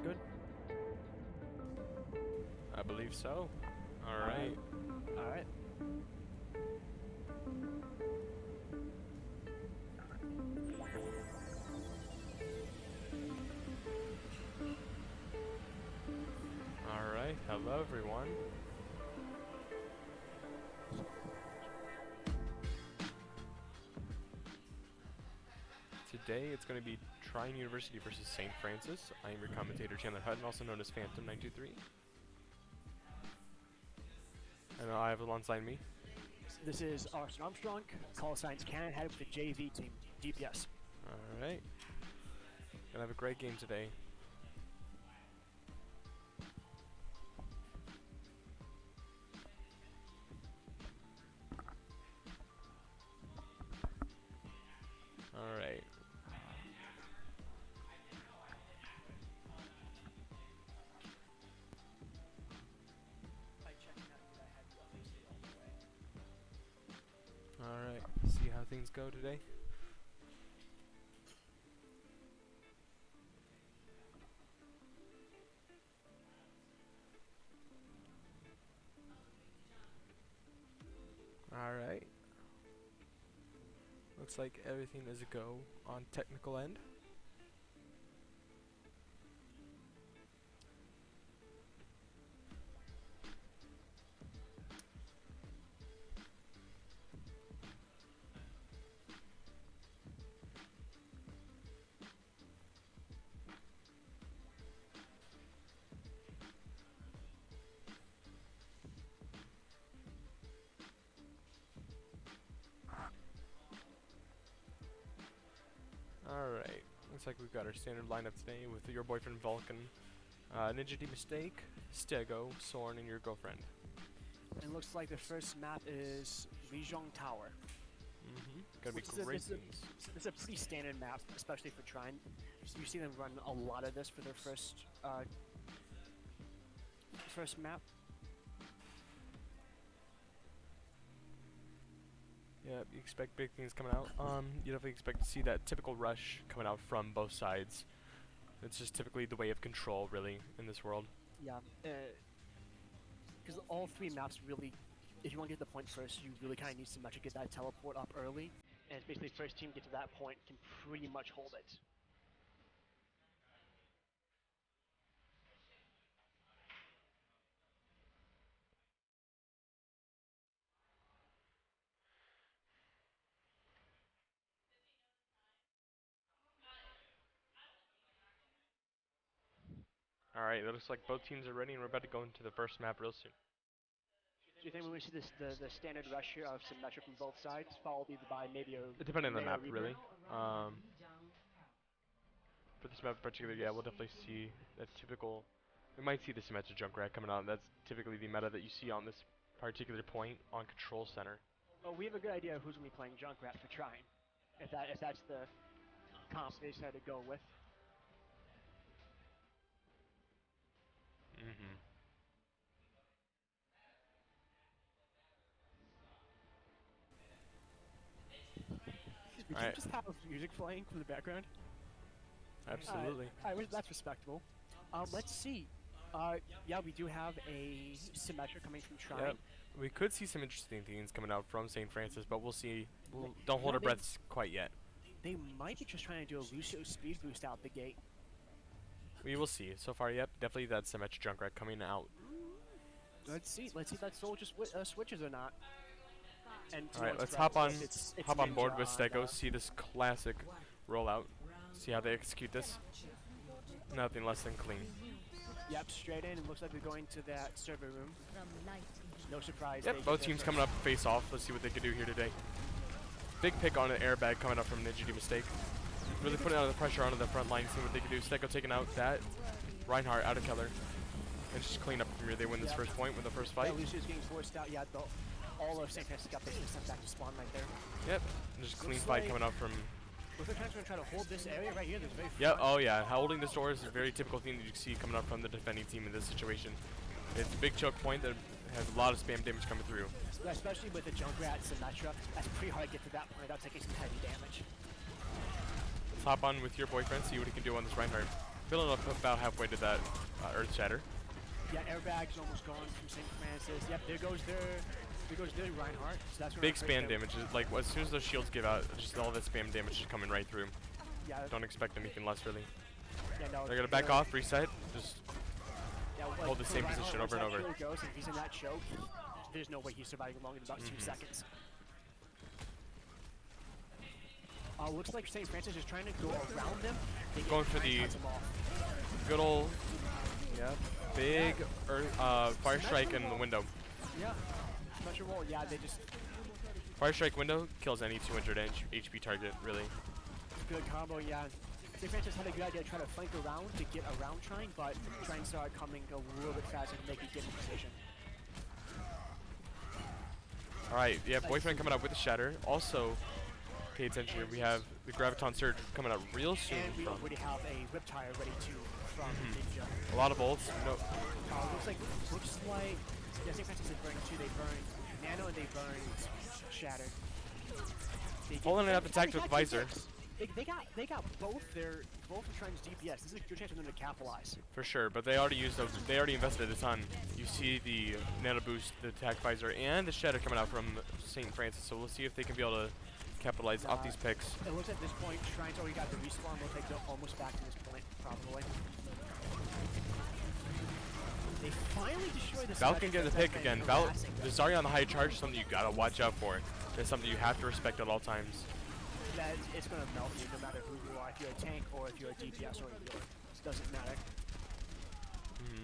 good? I believe so. Alright. Alright. Alright, hello everyone. Today it's going to be Trine University versus St. Francis. I am your commentator Chandler Hutton, also known as Phantom923. And I have alongside me. This is Austin Armstrong, call signs Cannon, head of the JV team, DPS. Alright. Gonna have a great game today. Alright. Alright, see how things go today. Alright. Looks like everything is a go on technical end. Alright, looks like we've got our standard lineup today with your boyfriend Vulcan, Ninja D Mistake, Stego, Sorn, and your girlfriend. And it looks like the first map is Lijiang Tower. Gonna be great things. This is a pretty standard map, especially for Trine. You see them run a lot of this for their first map. Yeah, you expect big things coming out. You definitely expect to see that typical rush coming out from both sides. It's just typically the way of control, really, in this world. Yeah, because all three maps really, if you want to get the point first, you really kind of need Symmetra to get that teleport up early. And it's basically first team get to that point can pretty much hold it. Alright, it looks like both teams are ready and we're about to go into the first map real soon. Do you think when we see the standard rush here of Symmetra from both sides, followed either by maybe a Depending on the Rhea map, Reaper? really. For this map in particular, yeah, we'll definitely see that typical... We might see the Symmetra Junkrat coming out. That's typically the meta that you see on this particular point on Control Center. Well, we have a good idea of who's going to be playing Junkrat for Trine, if that's the comp they decided to go with. Did you just have music playing from the background? Absolutely. That's respectable. Let's see. Yeah, we do have a Symmetra coming from Trine. Yep. We could see some interesting things coming out from St. Francis, but we'll see. Don't hold our breaths quite yet. They might be just trying to do a Lucio speed boost out the gate. We will see. So far, yep, definitely that Symmetra Junkrat coming out. Let's see if that soul just switches or not. Alright, let's hop on board with Stego, see this classic rollout, see how they execute this. Nothing less than clean. Yep, straight in. It looks like they're going to that server room. No surprise. Yep, both teams coming up face off. Let's see what they can do here today. Big pick on an airbag coming up from Ninja D Mistake. Really putting out the pressure onto the front line, seeing what they can do. Stego taking out that Reinhardt out of Keller. And just clean up from here. They win this first point with the first fight. Yeah, Lucio's getting forced out. Yeah, all of St. Francis got basically sent back to spawn right there. Yep, and just clean fight coming out from... Looks like Trine's going to try to hold this area right here. There's very Yep, oh yeah, holding this door is a very typical thing that you see coming up from the defending team in this situation. It's a big choke point that has a lot of spam damage coming through. Yeah, especially with the Junkrat Symmetra, that's pretty hard to get to that point without taking some heavy damage. Let's hop on with your boyfriend, see what he can do on this Reinhardt. Filling up about halfway to that Earth Shatter. Yeah, airbag's almost gone from St. Francis. Yep, there goes their Reinhardt. So that's Big spam damage. Like as soon as those shields give out, just all that spam damage is coming right through. Yeah. Don't expect anything less really. Yeah, no, They're gonna back off, reset, just hold the same Reinhardt, position over and over. Goes, and he's in that choke, there's no way he's surviving longer than about 2 seconds. Looks like St. Francis is trying to go around them. Going for the good old big fire strike in the window. Yeah. Special roll, yeah, they just... Fire strike window kills any 200 HP target, really. Good combo, yeah. St. Francis had a good idea to try to flank around to get around Trine, but Trine saw it coming a little bit faster to make it get in position. Alright, yeah, Boyfriend coming up with the Shatter. Also, pay attention here, we have the Graviton Surge coming out real soon. And we already have a Riptire ready to from Ninja. A lot of bolts. No. Looks like yeah, St. Francis is burning too. They burned Nano and they burned Shatter. Pulling it up attacked with Visor. They got both of Trine's DPS. This is a good chance for them to capitalize. For sure, but they already used those. They already invested a ton. You see the Nano Boost, the attack Visor, and the Shatter coming out from St. Francis. So we'll see if they can be able to capitalize off these picks. It looks at this point, Trine's already got the respawn. Looks like they're almost back to this point, probably. They finally destroyed the Val can get the pick again. Val, the Zarya on the high charge is something you gotta watch out for. It's something you have to respect at all times. That it's gonna melt you no matter who you are, if you're a tank or if you're a DPS or a healer. It doesn't matter.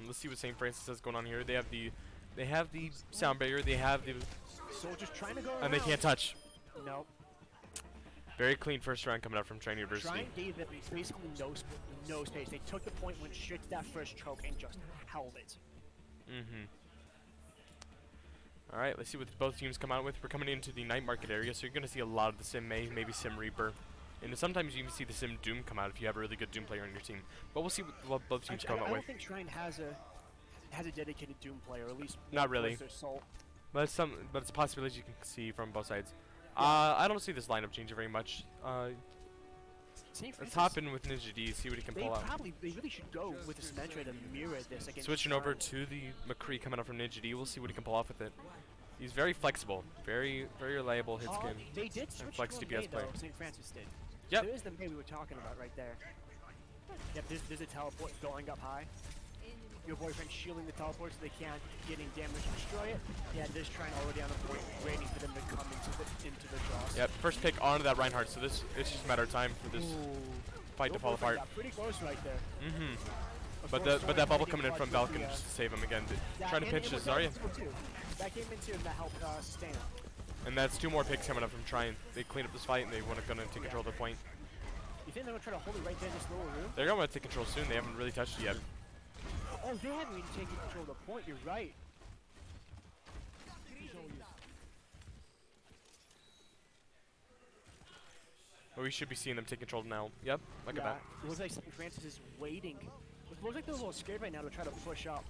Let's see what St. Francis has going on here. They have the sound barrier. They have the soldiers trying to go around. And they can't touch. Nope. Very clean first round coming out from Trine University. Trine gave them basically no space. They took the point, went straight to that first choke, and just held it. All right, let's see what both teams come out with. We're coming into the night market area, so you're going to see a lot of the Sim Mei, maybe Sim Reaper. And sometimes you even see the Sim Doom come out if you have a really good Doom player on your team. But we'll see what both teams come out with. I don't think Trine has a dedicated Doom player, or at least not really. But it's a possibility you can see from both sides. I don't see this lineup changing very much. Let's hop in with Ninja D, see what he can pull out. They really should go with the Symmetra to mirror this against Switching over to the McCree coming out from Ninja D, we'll see what he can pull off with it. He's very flexible, very reliable hit skin. They did switch flex to DPS player. St. Francis did. Yep. There's the Mei we were talking about right there. Yep, there's a teleport going up high. Your Boyfriend shielding the teleport so they can't get any damage to destroy it. Yeah, this Trine already on the point, waiting for them to come into the draws. Yep, first pick onto that Reinhardt, so it's just a matter of time for this fight to fall apart. Pretty close right there. But that bubble coming in from Falcon just to save him again. Trying to pinch his Zarya. That came in too, and that helped sustain him. And that's 2 more picks coming up from Trine. They clean up this fight and they want to go and take control of the point. You think they're going to try to hold it right there in this little room? They're going to take control soon. They haven't really touched it yet. Oh, they haven't even taken control of the point. You're right. Well, we should be seeing them take control now. Yep, like a bat. It looks like St. Francis is waiting. It looks like they're a little scared right now to try to push up.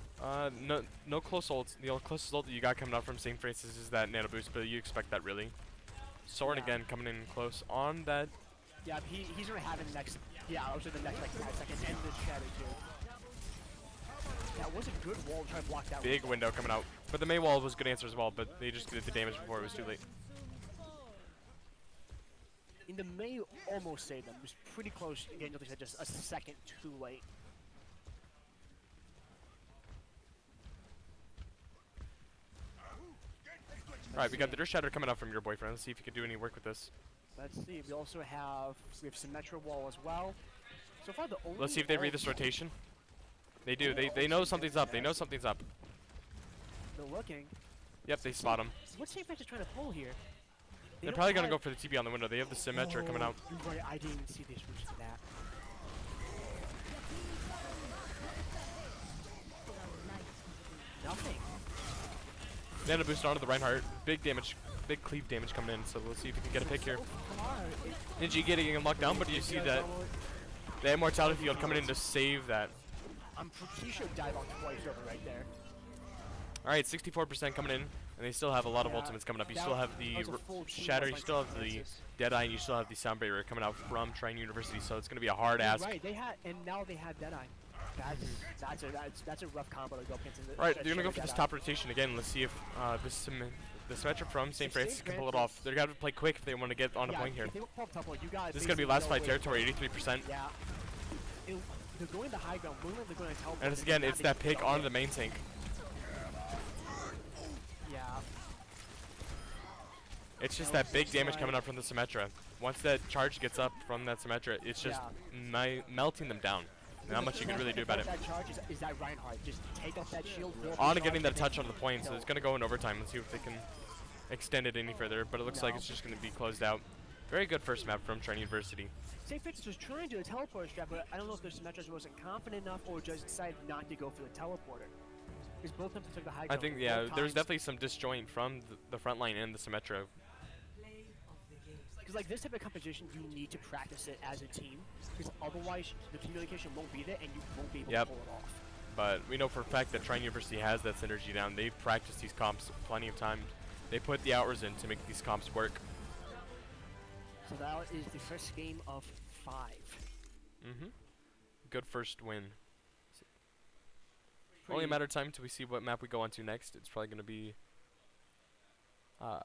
No close ults. The closest ult that you got coming out from St. Francis is that Nano Boost, but you expect that really. Soren again coming in close on that. Yeah, he's gonna have it next. Yeah, I was in the next like 5 seconds, and the Shadow too. That was a good wall to try to block that. Big window coming out, but the Mei wall was a good answer as well. But they just did the damage before it was too late. In the Mei almost saved them. It was pretty close. Again, like I said, just a second too late. Alright, we got the Dirt Shatter coming out from your Boyfriend. Let's see if you can do any work with this. Let's see. We also have Symmetra wall as well. So far, the only. Let's see if they read this rotation. They do. They know something's up. They know something's up. They're looking. Yep, they spot him. What's St. Francis trying to pull here? They're probably gonna go for the TP on the window. They have the Symmetra coming out. Right, I didn't even see this switch to that. Nothing. Nano Boost onto the Reinhardt. Big damage, big cleave damage coming in. So we'll see if we can get a pick here. Ninja getting him locked down, but you see that the Immortality Field coming in to save that. He should dive on twice over right there. All right, 64% coming in, and they still have a lot of Yeah, ultimates coming up. You that- still have that the was a full team Shatter, up you on still have St. the Francis. Deadeye, and you still have the Sound Barrier coming out from Trine University. So it's going to be a hard You're ask. right, they had, and now they have Deadeye. That's a rough combo to go up against. All right, they're going to go for this top rotation again. Let's see if the Symmetra from St. Francis can pull it off. They're going to play quick if they want to get on a point here. If they pull up top, you guys This is going to be last fight territory, 83%. Yeah. They're going to high ground. They're going to teleport. And it's, again, it's that pick onto the main tank. Yeah. It's just that big damage coming up from the Symmetra. Once that charge gets up from that Symmetra, it's just melting them down. Not much you can really do about it. That charge is that Reinhardt. Just take off that shield. On and getting that touch on the point, so it's going to go in overtime. Let's see if they can extend it any further, but it looks like it's just going to be closed out. Very good first map from Trine University. St. Francis was trying to do a teleport strat, but I don't know if their Symmetra wasn't confident enough or just decided not to go for the teleporter. Because both of them took the high ground. I think, yeah, there's definitely some disjoint from the front line and the Symmetra. Because like this type of competition, you need to practice it as a team. Because otherwise, the communication won't be there and you won't be able to pull it off. But we know for a fact that Trine University has that synergy down. They've practiced these comps plenty of times. They put the hours in to make these comps work. So that is the first game of 5. Good first win. Only a matter of time until we see what map we go on to next. It's probably going to be... I'm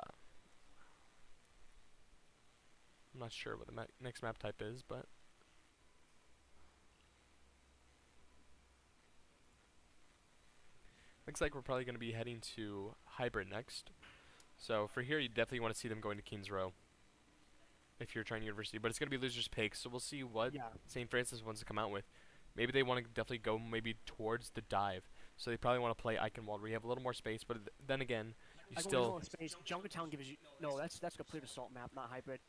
not sure what the next map type is, but... Looks like we're probably going to be heading to Hybrid next. So for here, you definitely want to see them going to Kings Row. If you're trying University, but it's going to be Loser's Pick, so we'll see what St. Francis wants to come out with. Maybe they want to definitely go maybe towards the dive. So they probably want to play Eichenwald where you have a little more space, but then again, you still... Space. Junkertown gives you... No, that's complete assault map, not hybrid.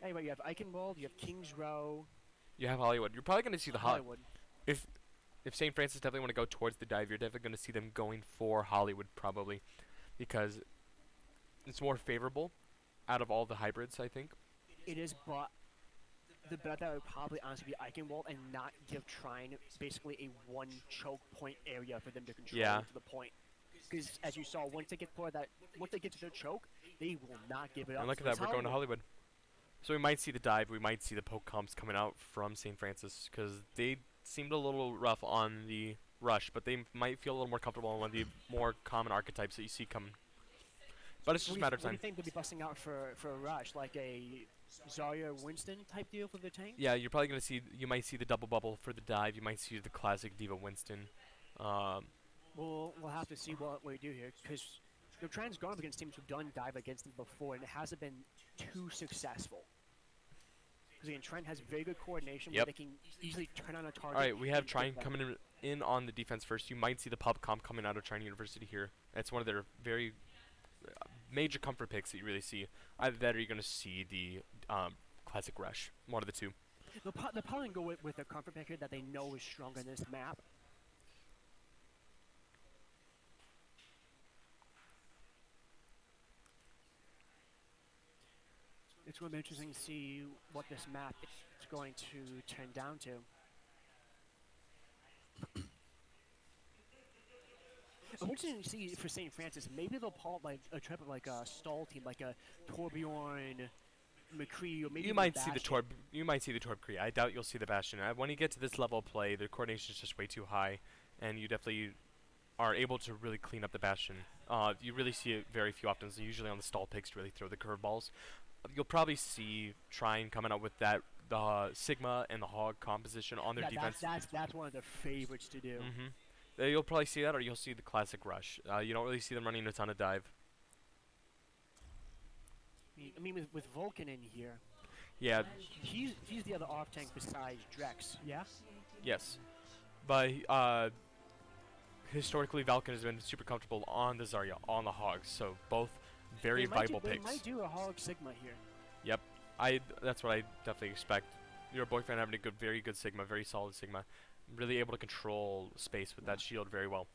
Anyway, you have Eichenwald, you have Kings Row. You have Hollywood. You're probably going to see the Hollywood. If St. Francis definitely want to go towards the dive, you're definitely going to see them going for Hollywood probably. Because it's more favorable out of all the hybrids, I think. It is, but the bet that would probably honestly be Eichenwald and not give Trine basically a one choke point area for them to control to the point. Because as you saw, once they get to their choke, they will not give it up. And look at that, we're going to Hollywood. So we might see the dive, we might see the poke comps coming out from St. Francis, because they seemed a little rough on the rush, but they might feel a little more comfortable on one of the more common archetypes that you see coming. But it's just a matter of time. What do you think they'll be busting out for a rush, like a Zarya Winston type deal for the tank? Yeah, you're probably going to see, you might see the double bubble for the dive, you might see the classic Diva Winston. We'll have to see what we do here, because Trine's gone up against teams who've done dive against them before, and it hasn't been too successful. Because again, Trine has very good coordination where they can easily turn on a target. Alright, we have Trine coming in on the defense first. You might see the pub comp coming out of Trine University here. That's one of their very major comfort picks that you really see. Either that or you're going to see the classic rush. One of the two. They'll probably go with a comfort pick here that they know is strong on this map. It's going to be interesting to see what this map is going to turn down to. I'm interested to see for St. Francis, maybe they'll pull like a trip of like a stall team, like a Torbjorn, McCree, or maybe you might see the Torb Cree. I doubt you'll see the Bastion. When you get to this level of play, the coordination is just way too high, and you definitely are able to really clean up the Bastion. You really see it very few options. Usually on the stall picks to really throw the curveballs. You'll probably see Trine coming up with that the Sigma and the Hog composition on their defense. That's one of their favorites to do. You'll probably see that, or you'll see the classic rush. You don't really see them running a ton of dive. I mean, with Vulcan in here. Yeah. He's the other off tank besides Drex. Yeah. Yes, but historically Vulcan has been super comfortable on the Zarya, on the Hogs, so both very viable picks. They might do a Hog Sigma here. Yep, that's what I definitely expect. Your boyfriend having a very good Sigma, very solid Sigma, really able to control space with that shield very well.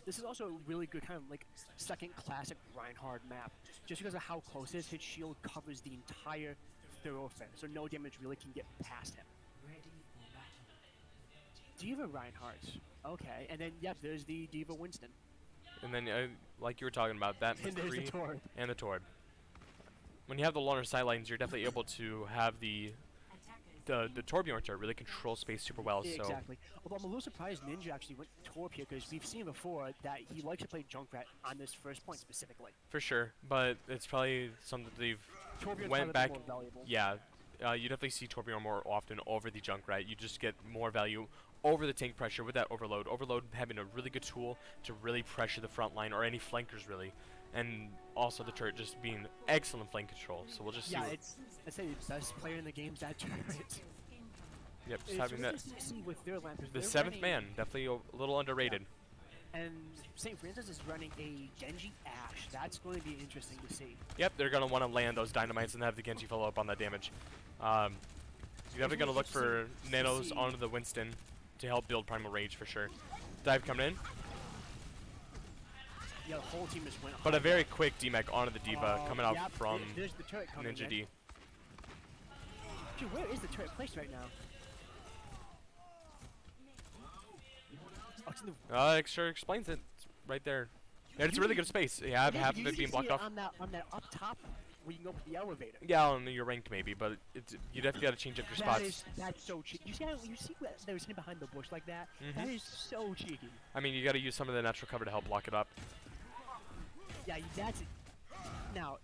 This is also a really good kind of like second classic Reinhardt map, just because of how close it is. His shield covers the entire thoroughfare, so no damage really can get past him. Diva Reinhardt. Okay, and then yep, there's the Diva Winston. And then, like you were talking about, that And there's the McCree Torb. and the Torb. When you have the longer sidelines, you're definitely able to have the Torbjorn turret really control space super well. So Exactly. Although I'm a little surprised Ninja actually went Torb here because we've seen before that he likes to play Junkrat on this first point specifically. for sure, but it's probably something they've Torbjorn's went probably back. more valuable. Yeah, you definitely see Torbjorn more often over the Junkrat. You just get more value over the tank pressure with that Overload. Overload having a really good tool to really pressure the front line or any flankers really, and also the turret just being excellent flank control. So we'll just see. Yeah, I'd say the best player in the game is that turret. Yep, just It's having really that. interesting to see with their line, 'cause The they're seventh running- man, definitely a little underrated. And St. Francis is running a Genji Ash. That's going to be interesting to see. Yep, they're going to want to land those dynamites and have the Genji follow up on that damage. You're definitely going to look for nanos onto the Winston to help build Primal Rage for sure. Dive coming in, Yeah, the whole team just went. but a very quick DMAC onto the Diva coming out yep, from there's the turret coming Ninja in. D. Dude, where is the turret placed right now? Oh, it's in the Sure explains it. It's right there. And it's a really good space. Yeah, half of it being blocked off. on that up top where you can go with the elevator. Yeah, on your ranked maybe, but you definitely got to change up your spots. That's so cheeky. You see what they were sitting behind the bush like that? Mm-hmm. That is so cheeky. I mean, you got to use some of the natural cover to help block it up. Yeah, that's it. Now,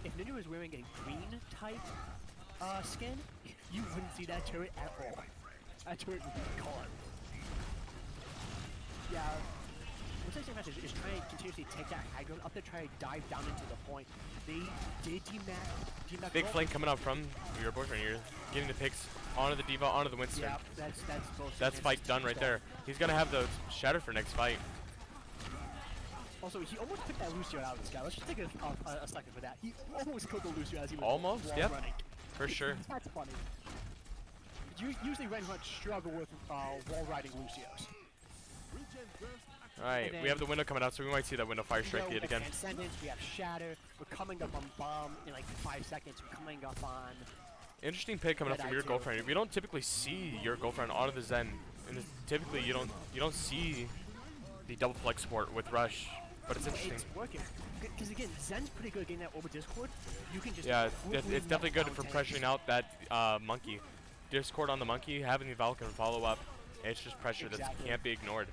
if Ninja was wearing a green type skin, you wouldn't see that turret at all. That turret would be gone. Yeah. What's that message is trying to continuously take that high ground up to try to dive down into the point. They did DMAC Big flank coming out from your boyfriend here. Getting the picks onto the Diva, onto the Winston. Yeah, that's both. That's fight done right there. He's going to have the Shatter for next fight. Also, he almost took that Lucio out of this guy. Let's just take a second for that. He almost killed the Lucio as he was Almost, wall yep. running. For sure. That's funny. Usually Reinhardt struggle with wall riding Lucios. Alright, we have the window coming out, so we might see that window fire strike yet again. Transcendence, we have Shatter. We're coming up on Bomb in like 5 seconds. We're coming up on... Interesting pick coming up from your girlfriend. We don't typically see your girlfriend onto the Zen, and typically you don't see the double flex support with Rush, but it's interesting. It's working. Because again, Zen's pretty good at getting that over Discord. You can just It's definitely good for pressuring out that monkey. Discord on the monkey, having the Valkyrie follow up, it's just pressure that can't be ignored.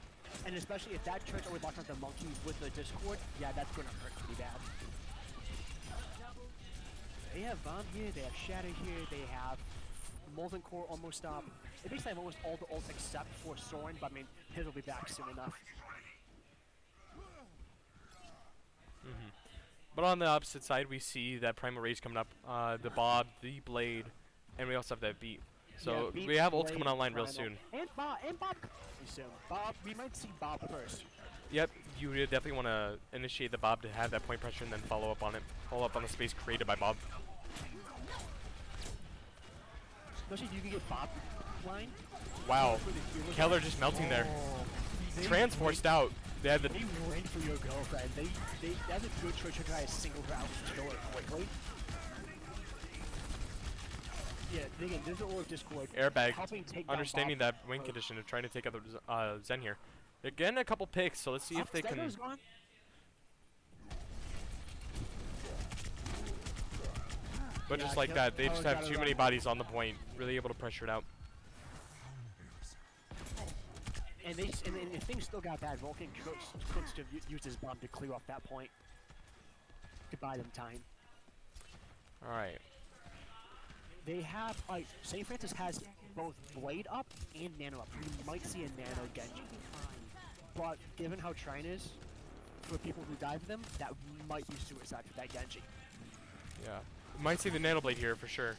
And especially if that turret's always locked on the monkey with the Discord, yeah, that's gonna hurt pretty bad. They have Bomb here, they have Shatter here, they have Molten Core almost up. They basically have almost all the ults except for Soren, but I mean, his will be back soon enough. But on the opposite side, we see that Primal Rage coming up, the Bob, the Blade, and we also have that Beat. So yeah, we have ults Blade, coming online real Primal. soon. And Bob soon. Bob, we might see Bob first. Yep, you would definitely want to initiate the Bob to have that point pressure and then follow up on it. Follow up on the space created by Bob. Especially if you can get Bob line. Wow, Keller just melting there. Transforced out. They had the. They went for your girlfriend. That's a good choice to try to single her out and kill her quickly. Yeah, again, there's an order of Discord. Airbag, helping take down understanding Bob. that win condition and trying to take out the Zen here. They're getting a couple picks, so let's see if they can. Gone. But Yeah, just like that, they just have too many bodies on the point, really able to pressure it out. And if things still got bad, Vulcan could still use his bomb to clear off that point to buy them time. All right. They have, St. Francis has both Blade up and Nano up. You might see a Nano Genji. But given how Trine is, for people who dive them, that might be suicide for that Genji. Yeah. Might see the Nano Blade here for sure.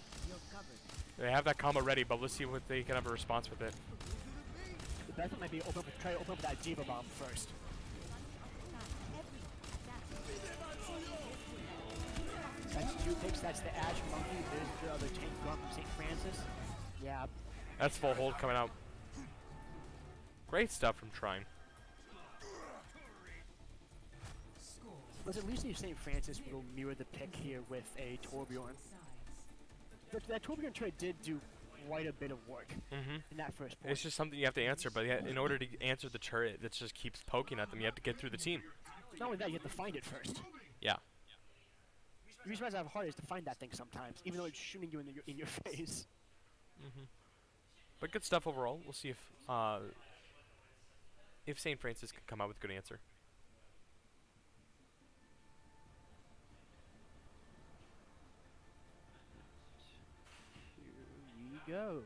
They have that combo ready, but let's see what they can have a response with it. The best might be try to open up that Diva Bomb first. That's 2 picks, that's the Ash Monkey, there's the other tank gun from St. Francis. Yeah. That's full hold coming out. Great stuff from Trine. But at least if St. Francis will mirror the pick here with a Torbjorn. But that Torbjorn trade did do quite a bit of work in that first point. It's just something you have to answer, but in order to answer the turret that just keeps poking at them, you have to get through the team. Not only that, you have to find it first. Yeah. You realize how hard it is to find that thing sometimes, even though it's shooting you in your face. But good stuff overall. We'll see if St. Francis can come out with a good answer. Here we go.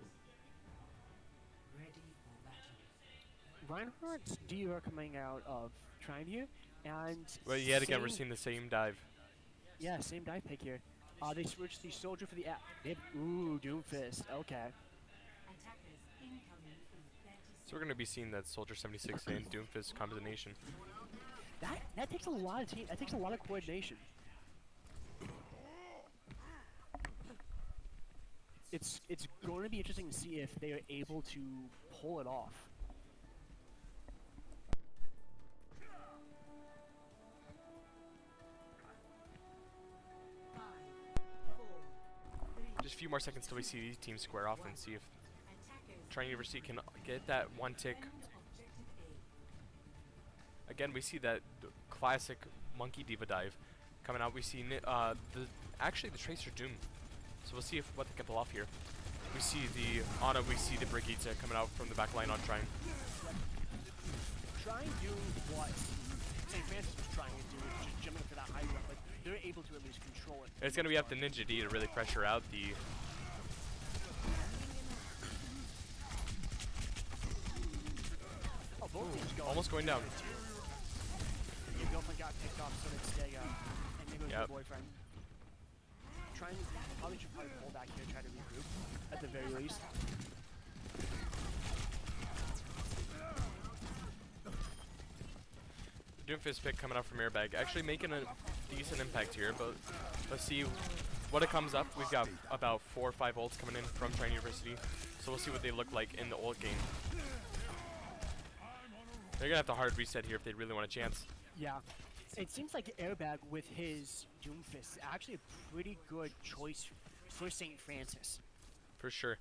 Reinhardt's D are coming out of Trine here, and Well, yet again, we're same- seeing the same dive. yeah, same dive pick here. They switched the soldier for the app. They have, ooh, Doomfist. Okay. So we're going to be seeing that Soldier 76 and Doomfist combination. That takes a lot of team. That takes a lot of coordination. It's going to be interesting to see if they are able to pull it off. Just a few more seconds till we see these teams square off and see if Trine University can get that one tick. Again, we see that classic Monkey Diva dive coming out. We see actually the Tracer Doom. So we'll see what they can pull off here. We see the Ana, we see the Brigitte coming out from the back line on Trine. Try and do what St. Francis was trying to do, just jumping for that high run, but they're able to at least control it. It's going to be up to Ninja D to really pressure out the... Oh, both teams going. Almost going down. Your girlfriend got picked off, so did Stega, and there goes your Yep. boyfriend. Probably should pull back here and try to regroup, at the very least. Doomfist pick coming out from airbag, actually making a decent impact here, but let's see what it comes up. We've got about 4 or 5 ults coming in from Trine University, so we'll see what they look like in the ult game. They're gonna have to hard reset here if they really want a chance. Yeah. It seems like Airbag with his Doomfist is actually a pretty good choice for St. Francis. For sure.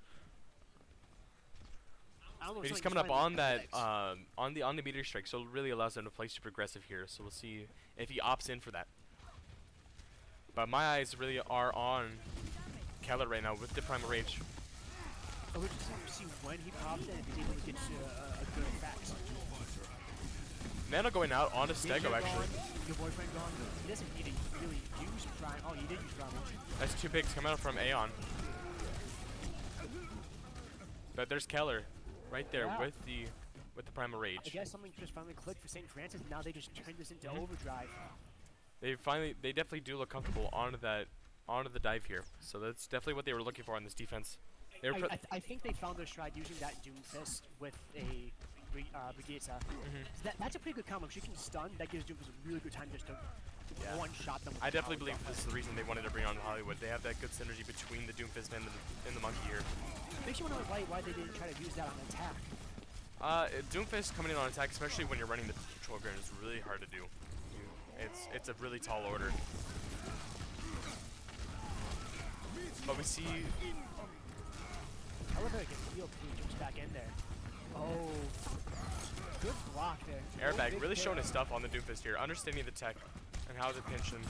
I don't know, But he's something coming up trying on to that flex. on the meteor strike, so it really allows them to play super aggressive here. So we'll see if he opts in for that. But my eyes really are on Keller right now with the Primal Rage. I would just see when he pops in if he's able to get to a good effect. Nano going out onto Ninja Stego actually. gone, your boyfriend gone. He doesn't need to really use Prime. Oh, he did use Prime. That's 2 picks coming out from Aeon. But there's Keller right there Yeah. with the Primal I Rage. guess something just finally clicked for St. Francis. Now they just turned this into overdrive. They definitely do look comfortable onto the dive here. So that's definitely what they were looking for on this defense. They were I think they found their stride using that Doomfist with a Brigitte. So that's a pretty good combo. If she can stun, that gives Doomfist a really good time just to one-shot them. With I definitely power believe buff. this is the reason they wanted to bring on Hollywood. They have that good synergy between the Doomfist and the Monkey here. Makes you wonder why they didn't try to use that on attack. Doomfist coming in on attack, especially when you're running the control grid, is really hard to do. It's a really tall order. But we see Elevator gets healed too, jumps back in there. Oh, good block there. Airbag Big really hit. showing his stuff on the Doomfist here, understanding the tech and how to pinch him.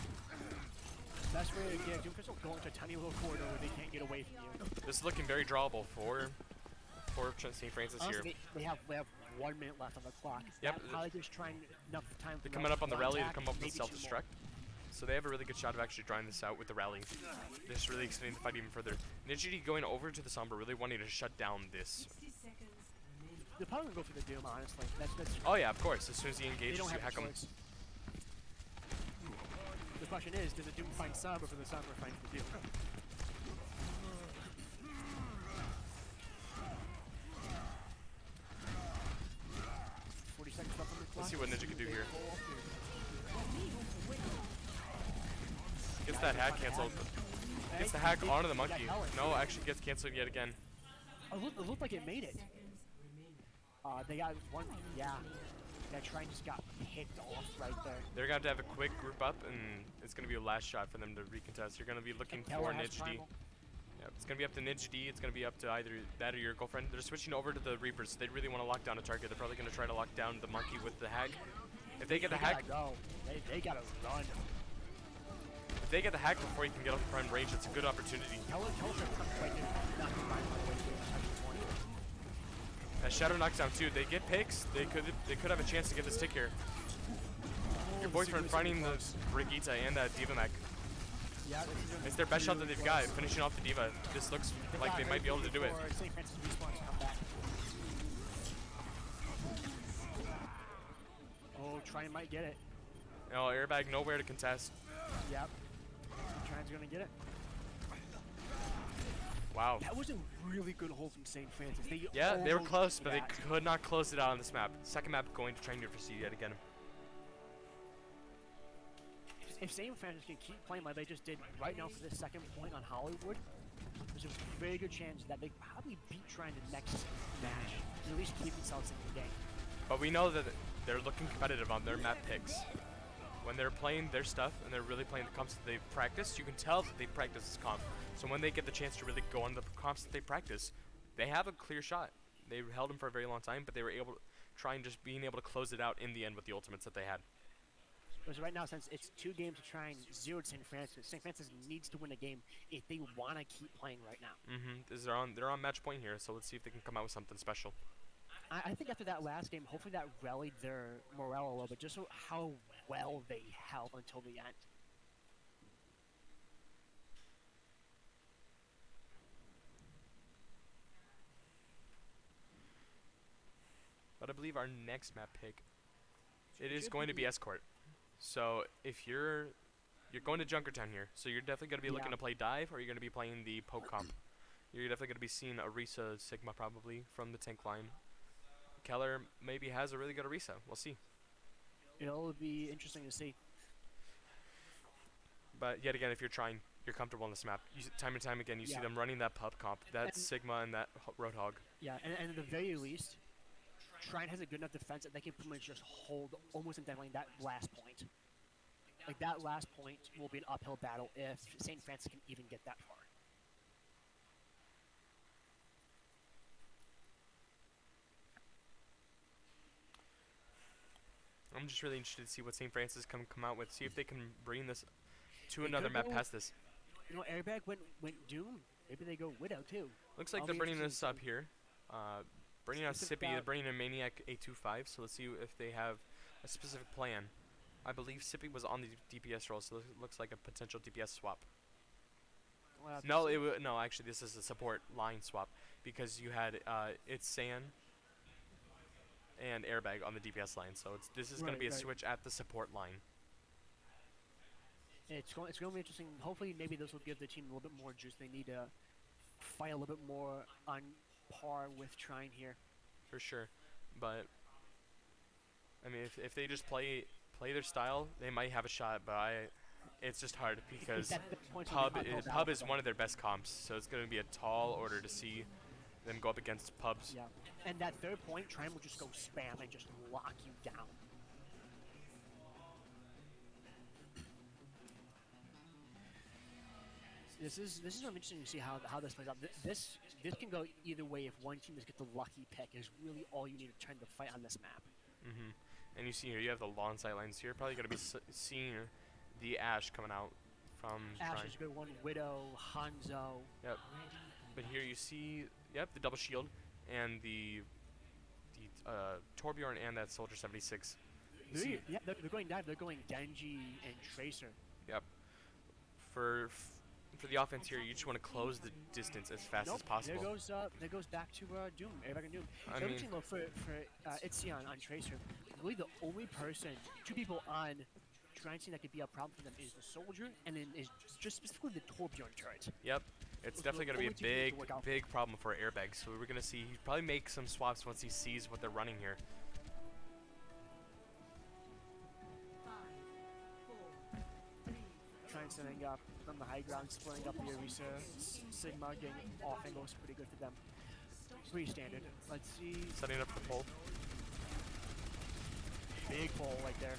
Best way to get Doomfist will go into a tiny little corridor where they can't get away from you. This is looking very drawable for St. Francis here. Honestly, they have 1 minute left on the clock. Yep. Probably just trying enough time. They're for coming up on the one rally to attack, come up with maybe 2 more. self-destruct. So they have a really good shot of actually drawing this out with the rally. They're just really extending the fight even further. Ninja D going over to the Sombra, really wanting to shut down this. They're probably gonna go for the Doom, honestly. That's Oh yeah, of course. As soon as he they engages, don't you have hack a him. choice. The question is, does the Doom find Sombra or for the Sombra find the Doom? 40 seconds left on the clock. Let's see what Ninja can do here. Gets that hack canceled. Gets the hack onto the Monkey. No, actually gets canceled yet again. It looked like it made it. They got one. Yeah. That Trine just got picked off right there. They're going to have a quick group up, and it's going to be a last shot for them to recontest. You're going to be looking And Keller for has Ninja D. Primal. Yeah, it's going to be up to Ninja D. It's going to be up to either that or your girlfriend. They're switching over to the Reapers. They really want to lock down a target. They're probably going to try to lock down the Monkey with the hack. If they get the hack, they gotta run. if they get the hack before you can get up to prime range, it's a good opportunity. Keller comes right there, not to find my way to the point. That shadow knockdown too. They get picks. They could have a chance to get this tick here. Your boyfriend finding the Brigitte and that Diva mech. Yeah, It's their best shot that they've got, finishing off the Diva. This looks like they might be able to do it. St. Francis respawns come back. Oh, Trine might get it. No, airbag nowhere to contest. Yep. Trine's gonna get it. Wow. That was a really good hold from St. Francis. They were close, but they could not close it out on this map. Second map going to Trine University yet again. If St. Francis can keep playing like they just did right now for the second point on Hollywood, there's a very good chance that they probably beat Trine the next match. At least keep themselves in the game. But we know that they're looking competitive on their map picks. When they're playing their stuff and they're really playing the comps that they've practiced, you can tell that they practice this comp. So when they get the chance to really go on the comps that they practice, they have a clear shot. They held them for a very long time, but they were able to try and just being able to close it out in the end with the ultimates that they had. Because right now, since it's 2 games to try and 0 to St. Francis needs to win a game if they want to keep playing right now. They're on match point here, so let's see if they can come out with something special. I think after that last game, hopefully that rallied their morale a little bit, just so how well they held until the end. But I believe our next map pick, it is going to be Escort. So if you're going to Junkertown here, so you're definitely going to be looking to play dive, or you're going to be playing the poke comp. You're definitely going to be seeing Orisa Sigma probably from the tank line. Keller maybe has a really good Orisa. We'll see. It'll be interesting to see. But yet again, if you're trying, you're comfortable on this map. Time and time again, you see them running that pub comp, that Sigma and that Roadhog. Yeah, and at the very least, Trine has a good enough defense that they can pretty much just hold almost indefinitely that last point. Like, that last point will be an uphill battle if St. Francis can even get that far. I'm just really interested to see what St. Francis come out with. See if they can bring this to another map past this. You know, Airbag went Doom. Maybe they go Widow too. Looks like they're bringing this up here. Bringing out Sippy, they're bringing in Maniac 825. So let's see if they have a specific plan. I believe Sippy was on the DPS role, so it looks like a potential DPS swap. No, no. Actually, this is a support line swap because you had it's San and Airbag on the DPS line, so this is going to be a switch at the support line. It's going to be interesting. Hopefully, maybe this will give the team a little bit more juice. They need to fight a little bit more on par with Trine here. For sure, but I mean, if they just play their style, they might have a shot. But it's just hard because Pub is one of their best comps, so it's going to be a tall order to see them go up against Pubs. Yeah, and that third point, Trine will just go spam and just lock you down. This is interesting to see how this plays out. This can go either way if one team just gets the lucky pick. Is really all you need to try to fight on this map. And you see here, you have the long sight lines here. Probably going to be seeing the Ashe coming out from Ashe Trine. is a good one. Widow, Hanzo. Yep. But here you see, the double shield and the Torbjorn and that Soldier 76. Yeah, they're going dive. They're going Genji and Tracer. Yep. For the offense here, you just want to close the distance as fast as possible. There goes back to Doom. Everybody Doom. I so mean, for Itzion on Tracer, really the only person, 2 people on Trine that could be a problem for them is the Soldier, and then is just specifically the Torbjorn turret. Yep. It's definitely going to be a big problem for Airbag. So we're going to see he probably make some swaps once he sees what they're running here. Trine setting up from the high ground, splitting up the Orisa. Sigma getting off angles, pretty good for them. Pretty standard. Let's see. Setting up the pole. Big pole right there.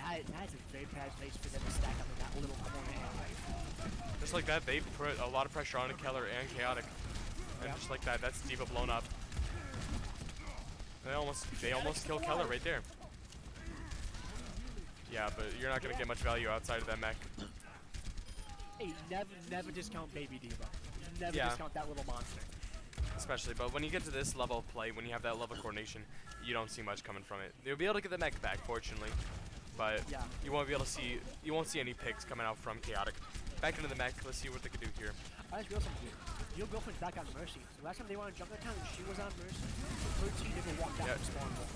That is a very bad place for them to stack up in that little corner area. Just like that, they put a lot of pressure on Keller and Chaotic. And just like that, that's Diva blown up. They almost killed Keller right there. Yeah, but you're not gonna get much value outside of that mech. Hey, never discount Baby Diva. Never Yeah. discount that little monster. Especially, but when you get to this level of play, when you have that level of coordination, you don't see much coming from it. You'll be able to get the mech back, fortunately, but Yeah. you won't be able to see. You won't see any picks coming out from Chaotic. Back into the mech. Let's see what they can do here. I just realized something. Your girlfriend's back on Mercy. The last time they were on Jungle Town, she was on Mercy. Her team didn't walk down Yep. the spawn walls.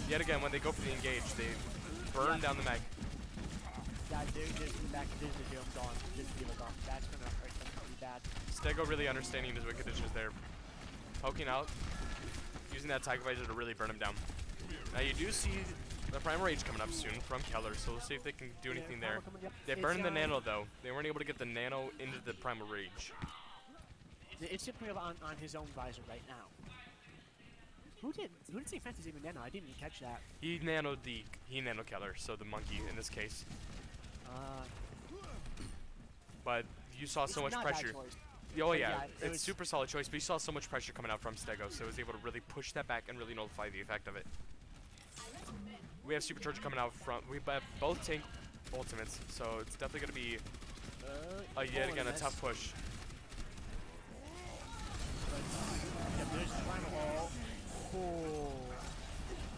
Yet again, when they go for the engage, they burn down the mech. Yeah, there's back. There's the Doom gone. There's the Diva gone. That's gonna hurt them pretty bad. Stego really understanding his wicked issues there. Poking out, using that Tiger Visor to really burn him down. Now you do see the Primal Rage coming up soon from Keller, so we'll see if they can do anything there. They burned the Nano though. They weren't able to get the Nano into the Primal Rage. It's simply on his own visor right now. Who did St. Francis even nano? I didn't even catch that. He nanoed Keller, so the monkey in this case. But you saw so much Not pressure. bad choice. Oh yeah, yeah, it it's was- super solid choice, but you saw so much pressure coming out from Stego, so it was able to really push that back and really nullify the effect of it. We have Supercharge coming out from. We have both tank ultimates, so it's definitely going to be yet again a tough push. Yeah, there's Primal. Oh.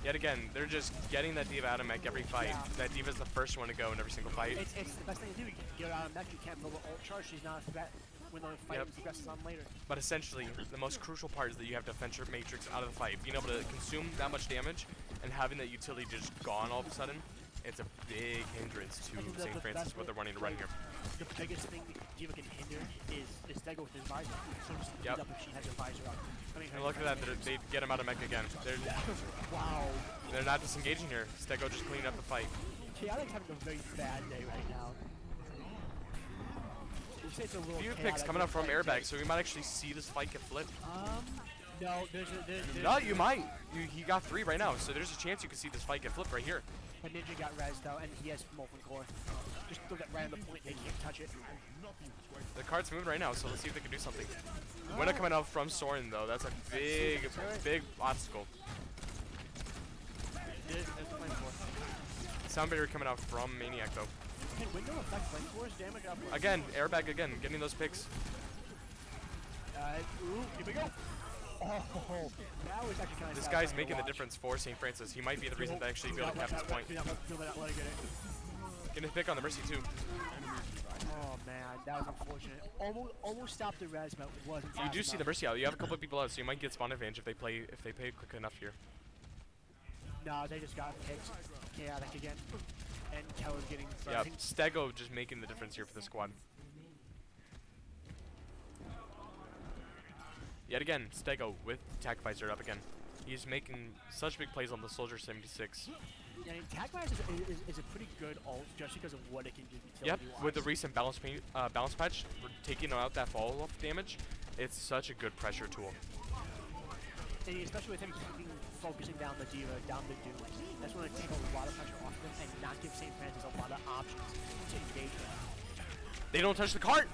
Yet again, they're just getting that Diva out of mech every fight. Yeah. That Diva's the first one to go in every single fight. It's the best thing to do. You get her out of mech, you can't build an ult charge. She's not a threat when the fight progresses on later. But essentially, the most crucial part is that you have to defend your Matrix out of the fight. Being able to consume that much damage and having that utility just gone all of a sudden, it's a big hindrance to St. Francis what they're wanting to run here. The biggest thing Diva can hinder is Stego with his visor. So just Yep. up if she has her visor up. I mean, And look at that, they get him out of mech again. Wow. They're not disengaging here. Stego just cleaning up the fight. Chaotic's having a very bad day right now. You say it's a little Few picks chaotic coming up from fight, airbag, too. so we might actually see this fight get flipped. No, there's No, you might. He got 3 right now, so there's a chance you could see this fight get flipped right here. a Ninja got rezzed though, and he has Molten Core. Just throw that right on the point, they can't touch it. The card's moving right now, so let's see if they can do something. Winner coming out from Soren though, that's a big obstacle. There's Flame Force. Sound barrier coming out from Maniac though. Can Window affect Flame Force damage upwards? Again, airbag again, getting those picks. Ooh, here we go. Oh, that was actually kind of This guy's making the difference for St. Francis. He might be the reason to actually be able to cap this point. Getting a pick on the Mercy too. Oh man, that was unfortunate. Almost stopped the res, but wasn't. You do see the Mercy out. You have a couple of people out, so you might get spawn advantage if they play quick enough here. No, they just got picked. Chaotic again. And Keller's getting Yeah, burned. Stego just making the difference here for the squad. Yet again, Stego with Tac Visor up again. He's making such big plays on the Soldier 76. Yeah, Tagwise is a pretty good ult just because of what it can do Yep, utility-wise. with the recent balance patch, we're taking out that follow-up damage. It's such a good pressure tool. And especially with him keeping focusing down the Diva, down the Doom. That's going to take a lot of pressure off them and not give St. Francis a lot of options to engage with. They don't touch the cart!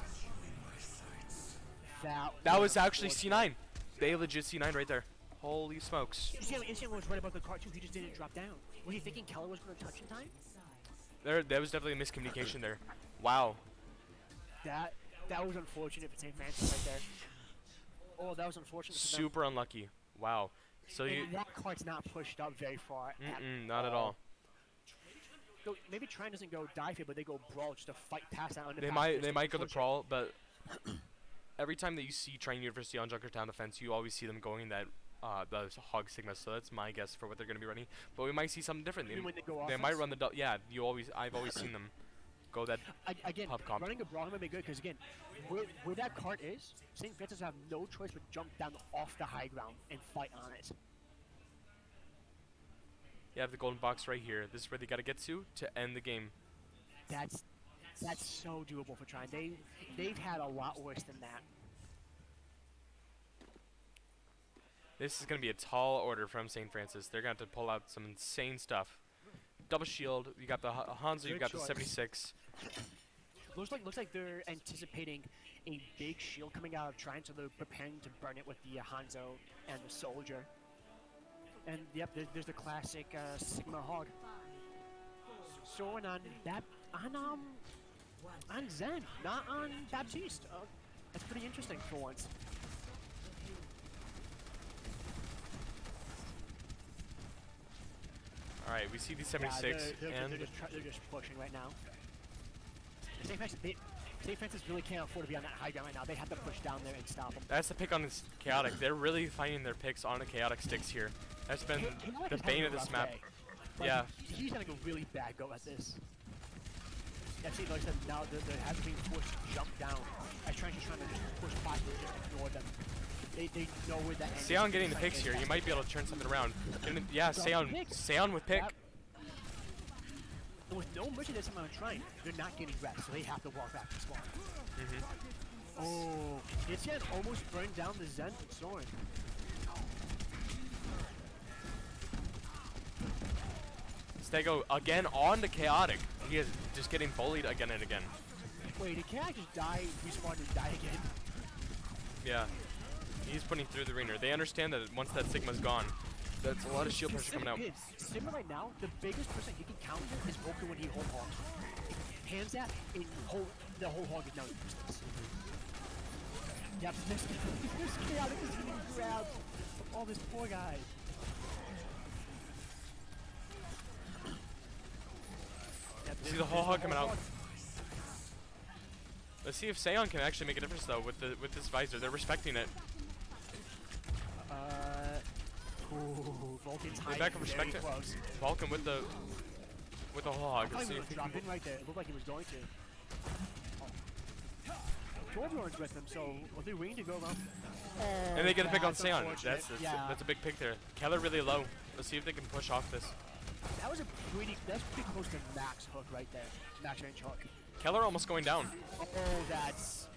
That was actually C9. They legit C9 right there. Holy smokes. Instant was right about the cart too, he just didn't drop down. Was he thinking Keller was going to touch in time? There was definitely a miscommunication there. Wow. That was unfortunate for St. Francis right there. Oh, that was unfortunate for them. Super unlucky. Wow. So you... And that cart's not pushed up very far. Not at all. So maybe Trine doesn't go dive here, but they go brawl just to fight past that. They might go the brawl, but every time that you see Trine University on Junkertown defense, you always see them going that the Hog Sigma. So that's my guess for what they're going to be running. But we might see something different. They might run the yeah. I've always seen them go that again. pub comp. Running a brawl might be good because again, where that cart is, St. Francis have no choice but jump down off the high ground and fight on it. You have the golden box right here. This is where they got to get to end the game. That's so doable for Trine. They've had a lot worse than that. This is going to be a tall order from St. Francis. They're going to have to pull out some insane stuff. Double shield. You got the Hanzo. You got the 76. Looks like they're anticipating a big shield coming out of Trine, so they're preparing to burn it with the Hanzo and the Soldier. And yep, there's the classic Sigma Hog. Soaring on on Zen, not on Baptiste. That's pretty interesting for once. All right, we see the Yeah, 76 and they're just pushing right now. St. Francis really can't afford to be on that high ground right now. They have to push down there and stop them. that's the pick on this chaotic. They're really finding their picks on the chaotic sticks here. That's been Chaotic the is bane having of a this rough map. day. Like, Yeah. He's having a really bad go at this. Yeah, see, like I said, now they're having been forced to jump down. Trine's just trying to just push past them and just ignore them. They know where that ends. Seon getting the picks here. You might be able to turn something around. Yeah, Seon with pick. Yep. And with no mercy this time on Trine, they're not getting reps, so they have to walk back to spawn. Oh, Etienne almost burned down the Zen from Soren. Stego again on the chaotic. He is just getting bullied again and again. Wait, did Chaotic just die, respawn, and die again? Yeah. He's putting through the ringer. They understand that once that Sigma's gone, that's a lot of shield pressure coming out. Sigma right now, the biggest person he can counter is Volker when he whole hogs. Hands that, and the whole hog is now useless. Yep, this Chaotic is getting grabbed from all this poor guy. Yep, See the whole hog coming out. Let's see if Seon can actually make a difference though with this visor. They're respecting it. Vulcan's They're hiding back and very respect it. close. Vulcan with the whole hog. I Let's thought see he if was he dropped can. in right there. It looked like he was going to. Torbjorn's with him, so are they waiting to go around? And they get a pick on That's Seon. unfortunate. That's a big pick there. Keller really low. Let's see if they can push off this. That's pretty close to max hook right there. Max range hook. Keller almost going down. Oh, that's...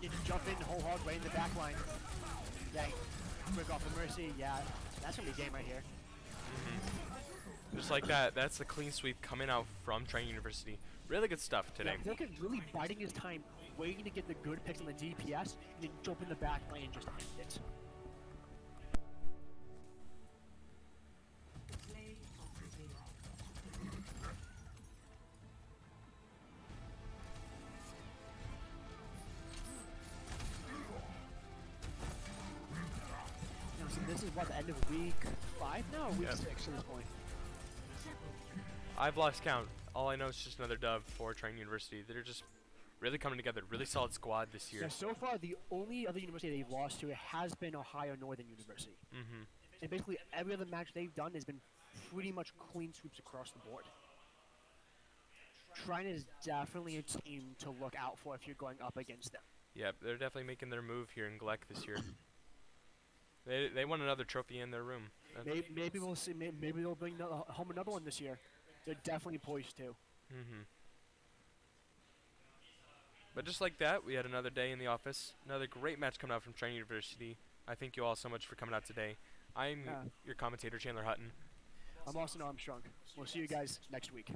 Did you jump in, whole hog right in the back line? Yeah, quick off the mercy. Yeah, that's gonna be a game right here. Just like that. That's the clean sweep coming out from Trine University. Really good stuff today. Yeah, Vulcan really biding his time, waiting to get the good picks on the DPS, and then jump in the back lane and just end it. So this is what, the end of week 5 now, or week Yeah. 6 at this point? I've lost count. All I know is just another dub for Trine University. They're just really coming together. Really solid squad this year. Yeah, so far the only other university they've lost to has been Ohio Northern University. And basically every other match they've done has been pretty much clean sweeps across the board. Trine is definitely a team to look out for if you're going up against them. Yeah, they're definitely making their move here in Gleck this year. They want another trophy in their room. Maybe we'll see. Maybe they'll bring home another one this year. They're definitely poised to. But just like that, we had another day in the office. Another great match coming out from Trine University. I thank you all so much for coming out today. I'm your commentator, Chandler Hutton. I'm Austin Armstrong. We'll see you guys next week.